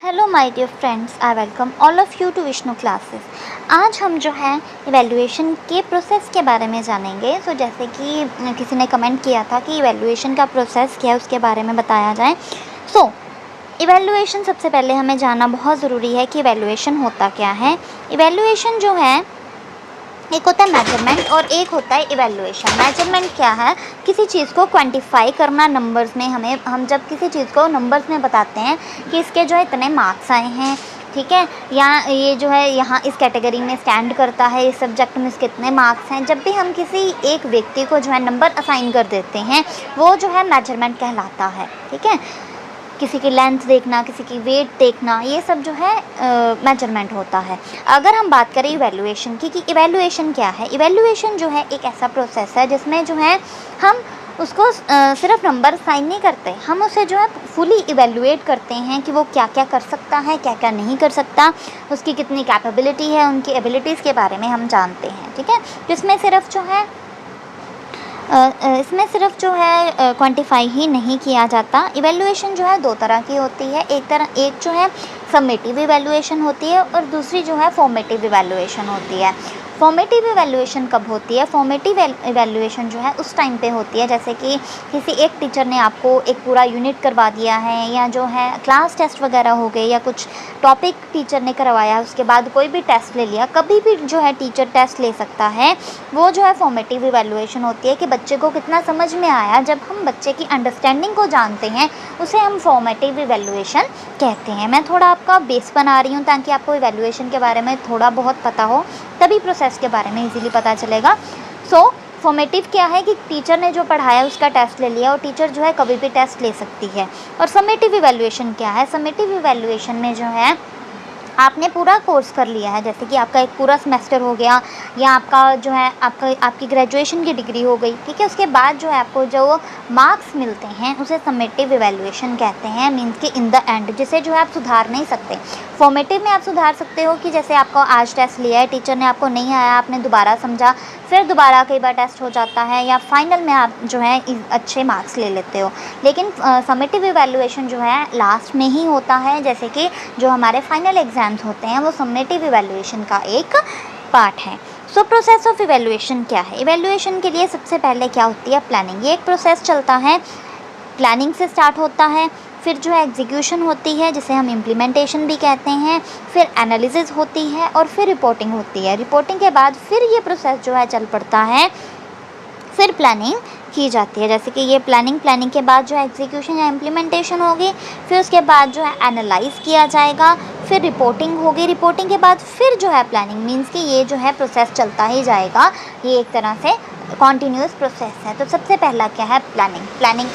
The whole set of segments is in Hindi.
Hello my dear friends, I welcome all of you to Vishnu classes. आज हम जो है इवैल्यूएशन के प्रोसेस के बारे में जानेंगे। सो जैसे कि किसी ने कमेंट किया था कि इवैल्यूएशन का प्रोसेस क्या है, उसके बारे में बताया जाए। सो इवैल्यूएशन सबसे पहले हमें जानना बहुत ज़रूरी है कि इवैल्यूएशन होता क्या है। इवैल्यूएशन जो है, एक होता है मेजरमेंट और एक होता है इवैल्यूएशन। मेजरमेंट क्या है? किसी चीज़ को क्वांटिफाई करना नंबर्स में। हम जब किसी चीज़ को नंबर्स में बताते हैं कि इसके जो है इतने मार्क्स आए हैं, ठीक है, या ये जो है यहाँ इस कैटेगरी में स्टैंड करता है, इस सब्जेक्ट में इसके इतने मार्क्स हैं। जब भी हम किसी एक व्यक्ति को जो है नंबर असाइन कर देते हैं, वो जो है मेजरमेंट कहलाता है, ठीक है। किसी की लेंथ देखना, किसी की वेट देखना, ये सब जो है मेजरमेंट होता है। अगर हम बात करें इवैल्यूएशन की कि इवैल्यूएशन क्या है, इवैल्यूएशन जो है एक ऐसा प्रोसेस है जिसमें जो है हम उसको सिर्फ नंबर साइन नहीं करते, हम उसे जो है फुली इवैल्यूएट करते हैं कि वो क्या क्या कर सकता है, क्या क्या नहीं कर सकता, उसकी कितनी कैपेबिलिटी है, उनकी एबिलिटीज़ के बारे में हम जानते हैं, ठीक है। जिसमें सिर्फ जो है क्वांटिफाई ही नहीं किया जाता। इवैल्यूएशन जो है दो तरह की होती है। एक जो है समेटिव इवैल्यूएशन होती है और दूसरी जो है फॉर्मेटिव इवैल्यूएशन होती है। फॉर्मेटिव इवैल्यूएशन कब होती है? फॉर्मेटिव इवैल्यूएशन जो है उस टाइम पे होती है जैसे कि किसी एक टीचर ने आपको एक पूरा यूनिट करवा दिया है, या जो है क्लास टेस्ट वगैरह हो गए, या कुछ टॉपिक टीचर ने करवाया, उसके बाद कोई भी टेस्ट ले लिया, कभी भी जो है टीचर टेस्ट ले सकता है। वो जो है फॉर्मेटिव इवैल्यूएशन होती है कि बच्चे को कितना समझ में आया। जब हम बच्चे की अंडरस्टैंडिंग को जानते हैं, उसे हम फॉर्मेटिव इवैल्यूएशन कहते हैं। मैं थोड़ा आपका बेस बना रही हूँ ताकि आपको इवैल्यूएशन के बारे में थोड़ा बहुत पता हो, तभी प्रोसेस के बारे में इजीली पता चलेगा। सो फॉर्मेटिव क्या है कि टीचर ने जो पढ़ाया उसका टेस्ट ले लिया, और टीचर जो है कभी भी टेस्ट ले सकती है। और समेटिव इवैल्यूएशन क्या है? समेटिव इवैल्यूएशन में जो है आपने पूरा कोर्स कर लिया है, जैसे कि आपका एक पूरा सेमेस्टर हो गया, या आपका जो है आपकी ग्रेजुएशन की डिग्री हो गई, ठीक है। उसके बाद जो है आपको जो मार्क्स मिलते हैं उसे समेटिव इवैल्यूएशन कहते हैं। मीन्स कि इन द एंड, जिसे जो है आप सुधार नहीं सकते। फॉर्मेटिव में आप सुधार सकते हो कि जैसे आपको आज टेस्ट लिया है, टीचर ने आपको नहीं आया, आपने दोबारा समझा, फिर दोबारा कई बार टेस्ट हो जाता है, या फाइनल में आप जो है अच्छे मार्क्स ले लेते हो। लेकिन समेटिव इवैल्यूएशन जो है लास्ट में ही होता है, जैसे कि जो हमारे फाइनल एग्ज़ाम्स होते हैं वो समेटिव इवैल्यूएशन का एक पार्ट है। सो प्रोसेस ऑफ इवैल्यूएशन क्या है? इवैल्यूएशन के लिए सबसे पहले क्या होती है? प्लानिंग। ये एक प्रोसेस चलता है, प्लानिंग से स्टार्ट होता है, फिर जो है एग्जीक्यूशन होती है जिसे हम इम्प्लीमेंटेशन भी कहते हैं, फिर एनालिसिस होती है, और फिर रिपोर्टिंग होती है। रिपोर्टिंग के बाद फिर ये प्रोसेस जो है चल पड़ता है, फिर प्लानिंग की जाती है। जैसे कि ये प्लानिंग के बाद जो है एग्जीक्यूशन या इम्प्लीमेंटेशन होगी, फिर उसके बाद जो है एनालाइज किया जाएगा, फिर रिपोर्टिंग होगी, रिपोर्टिंग के बाद फिर जो है प्लानिंग। मीन्स कि ये जो है प्रोसेस चलता ही जाएगा, ये एक तरह से कॉन्टीन्यूअस प्रोसेस है। तो सबसे पहला क्या है? प्लानिंग।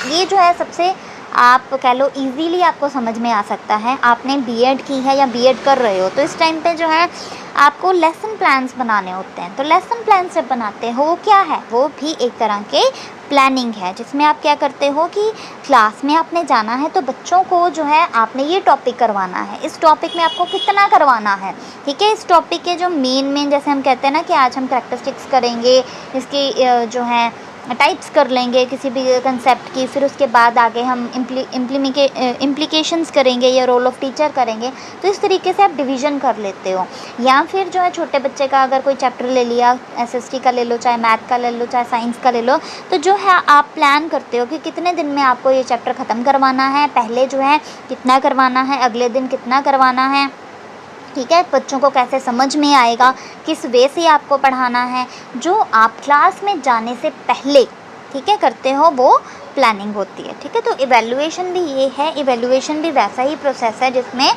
ये जो है सबसे, आप कह लो, इजीली आपको समझ में आ सकता है। आपने बीएड की है या बीएड कर रहे हो, तो इस टाइम पे जो है आपको लेसन प्लान्स बनाने होते हैं। तो लेसन प्लान जब बनाते हो, वो क्या है? वो भी एक तरह के प्लानिंग है, जिसमें आप क्या करते हो कि क्लास में आपने जाना है, तो बच्चों को जो है आपने ये टॉपिक करवाना है, इस टॉपिक में आपको कितना करवाना है, ठीक है। इस टॉपिक के जो मेन जैसे हम कहते हैं ना कि आज हम कैरेक्टरिस्टिक्स करेंगे, इसकी जो है टाइप्स कर लेंगे किसी भी कंसेप्ट की, फिर उसके बाद आगे हम इम्प्लीकेशंस करेंगे, या रोल ऑफ टीचर करेंगे। तो इस तरीके से आप डिवीज़न कर लेते हो। या फिर जो है छोटे बच्चे का अगर कोई चैप्टर ले लिया, एसएसटी का ले लो, चाहे मैथ का ले लो, चाहे साइंस का ले लो, तो जो है आप प्लान करते हो कि कितने दिन में आपको ये चैप्टर ख़त्म करवाना है, पहले जो है कितना करवाना है, अगले दिन कितना करवाना है, ठीक है। बच्चों को कैसे समझ में आएगा, किस वे से आपको पढ़ाना है, जो आप क्लास में जाने से पहले, ठीक है, करते हो, वो प्लानिंग होती है, ठीक है। तो इवैल्यूएशन भी ये है, इवैल्यूएशन भी वैसा ही प्रोसेस है जिसमें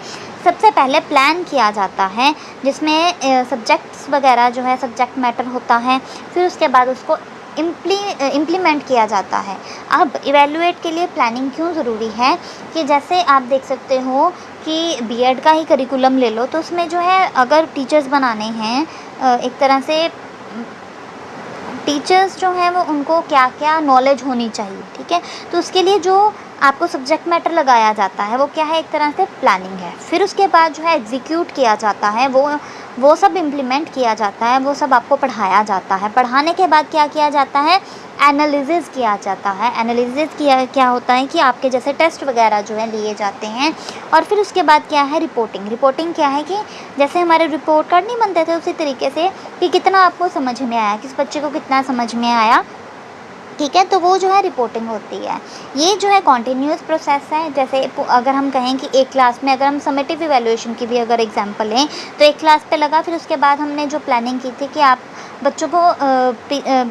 सबसे पहले प्लान किया जाता है, जिसमें सब्जेक्ट्स वगैरह जो है, सब्जेक्ट मैटर होता है, फिर उसके बाद उसको इम्प्लीमेंट किया जाता है। अब इवैल्यूएट के लिए प्लानिंग क्यों ज़रूरी है कि जैसे आप देख सकते हो कि बीएड का ही करिकुलम ले लो, तो उसमें जो है अगर टीचर्स बनाने हैं, एक तरह से टीचर्स जो हैं वो, उनको क्या क्या नॉलेज होनी चाहिए, ठीक है। तो उसके लिए जो आपको सब्जेक्ट मैटर लगाया जाता है वो क्या है? एक तरह से प्लानिंग है। फिर उसके बाद जो है एग्जीक्यूट किया जाता है, वो सब इम्प्लीमेंट किया जाता है, वो सब आपको पढ़ाया जाता है। पढ़ाने के बाद क्या किया जाता है? एनालिसिस किया जाता है। एनालिसिस किया क्या होता है कि आपके जैसे टेस्ट वगैरह जो है लिए जाते हैं, और फिर उसके बाद क्या है रिपोर्टिंग। रिपोर्टिंग क्या है कि जैसे हमारे रिपोर्ट कार्ड नहीं बनते थे उसी तरीके से कि कितना आपको समझ में आया, किस बच्चे को कितना समझ में आया, ठीक है, तो वो जो है रिपोर्टिंग होती है। ये जो है कॉन्टिन्यूस प्रोसेस है। जैसे अगर हम कहें कि एक क्लास में अगर हम समेटिव इवैल्यूएशन की भी अगर एग्जांपल लें तो एक क्लास पे लगा, फिर उसके बाद हमने जो प्लानिंग की थी कि आप बच्चों को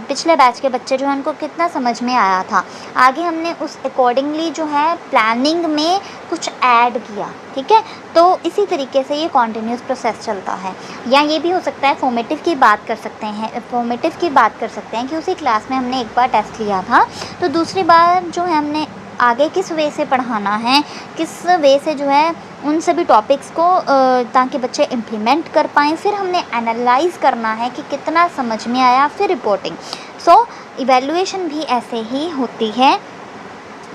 पिछले बैच के बच्चे जो हैं उनको कितना समझ में आया था, आगे हमने उस अकॉर्डिंगली जो है प्लानिंग में कुछ ऐड किया, ठीक है। तो इसी तरीके से ये कॉन्टिन्यूस प्रोसेस चलता है। या ये भी हो सकता है फॉर्मेटिव की बात कर सकते हैं, फॉर्मेटिव की बात कर सकते हैं कि उसी क्लास में हमने एक बार टेस्ट लिया था, तो दूसरी बार जो है हमने आगे किस वे से पढ़ाना है, किस वे से जो है उन सभी टॉपिक्स को ताकि बच्चे इम्प्लीमेंट कर पाएँ, फिर हमने एनालाइज़ करना है कि कितना समझ में आया, फिर रिपोर्टिंग। सो इवैल्यूएशन भी ऐसे ही होती है।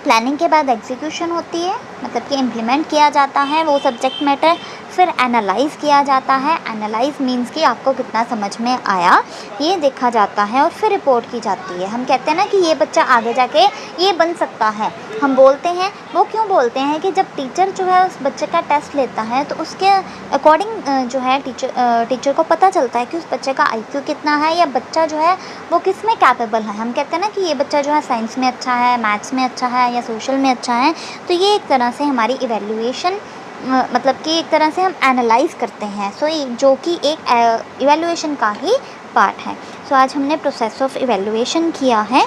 प्लानिंग के बाद एग्जीक्यूशन होती है, मतलब कि इम्प्लीमेंट किया जाता है वो सब्जेक्ट मैटर, फिर एनालाइज़ किया जाता है। एनालाइज़ मींस कि आपको कितना समझ में आया ये देखा जाता है, और फिर रिपोर्ट की जाती है। हम कहते हैं ना कि ये बच्चा आगे जाके ये बन सकता है, हम बोलते हैं। वो क्यों बोलते हैं कि जब टीचर जो है उस बच्चे का टेस्ट लेता है तो उसके अकॉर्डिंग जो है टीचर को पता चलता है कि उस बच्चे का IQ कितना है, या बच्चा जो है वो किस में कैपेबल है। हम कहते हैं ना कि ये बच्चा जो है साइंस में अच्छा है, मैथ्स में अच्छा है, या सोशल में अच्छा है। तो ये एक तरह से हमारी इवैल्यूएशन मतलब कि एक तरह से हम एनालाइज़ करते हैं। सो जो कि एक इवैल्यूएशन का ही पार्ट है। सो आज हमने प्रोसेस ऑफ इवैल्यूएशन किया है।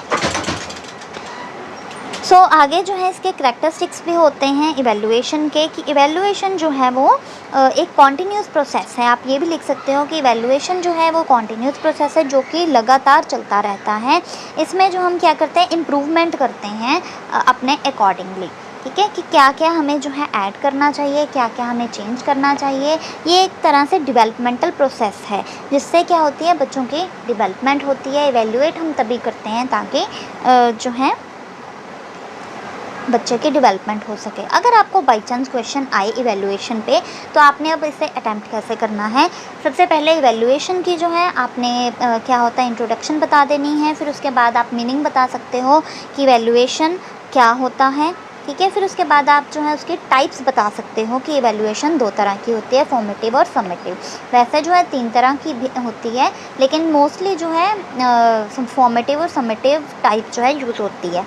सो आगे जो है इसके करैक्टरिस्टिक्स भी होते हैं इवैल्यूएशन के, कि इवैल्यूएशन जो है वो एक कॉन्टिन्यूस प्रोसेस है। आप ये भी लिख सकते हो कि इवैल्यूएशन जो है वो कॉन्टिन्यूस प्रोसेस है जो कि लगातार चलता रहता है। इसमें जो हम क्या करते हैं इम्प्रूवमेंट करते हैं अपने अकॉर्डिंगली, ठीक है, कि क्या क्या हमें जो है ऐड करना चाहिए, क्या क्या हमें चेंज करना चाहिए। ये एक तरह से डेवलपमेंटल प्रोसेस है जिससे क्या होती है बच्चों की डेवलपमेंट होती है। इवैल्यूएट हम तभी करते हैं ताकि जो है बच्चे की डेवलपमेंट हो सके। अगर आपको बाई चांस क्वेश्चन आए इवैल्यूएशन पे तो आपने अब इसे अटैम्प्ट कैसे करना है। सबसे पहले इवैल्यूएशन की जो है आपने क्या होता है इंट्रोडक्शन बता देनी है, फिर उसके बाद आप मीनिंग बता सकते हो कि इवैल्यूएशन क्या होता है, ठीक है। फिर उसके बाद आप जो है उसकी टाइप्स बता सकते हो कि इवैल्यूएशन 2 तरह की होती है, फॉर्मेटिव और समेटिव। वैसे जो है 3 तरह की भी होती है, लेकिन मोस्टली जो है फॉर्मेटिव और समेटिव टाइप जो है यूज़ होती है।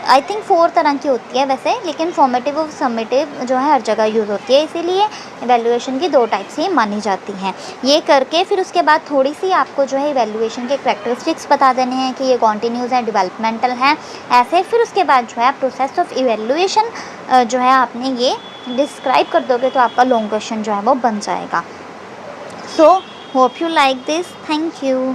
आई थिंक 4 तरह की होती है वैसे, लेकिन फॉर्मेटिव और समेटिव जो है हर जगह यूज़ होती है, इसीलिए इवैल्यूएशन की 2 टाइप्स ही मानी जाती हैं। ये करके फिर उसके बाद थोड़ी सी आपको जो है इवैल्यूएशन के करैक्टरिस्टिक्स बता देने हैं कि ये कॉन्टिन्यूस है, डेवलपमेंटल है, ऐसे। फिर उसके बाद जो है प्रोसेस ऑफ इवैल्यूएशन जो है आपने ये डिस्क्राइब कर दोगे तो आपका लॉन्ग क्वेश्चन जो है वो बन जाएगा। So hope you like this. Thank you.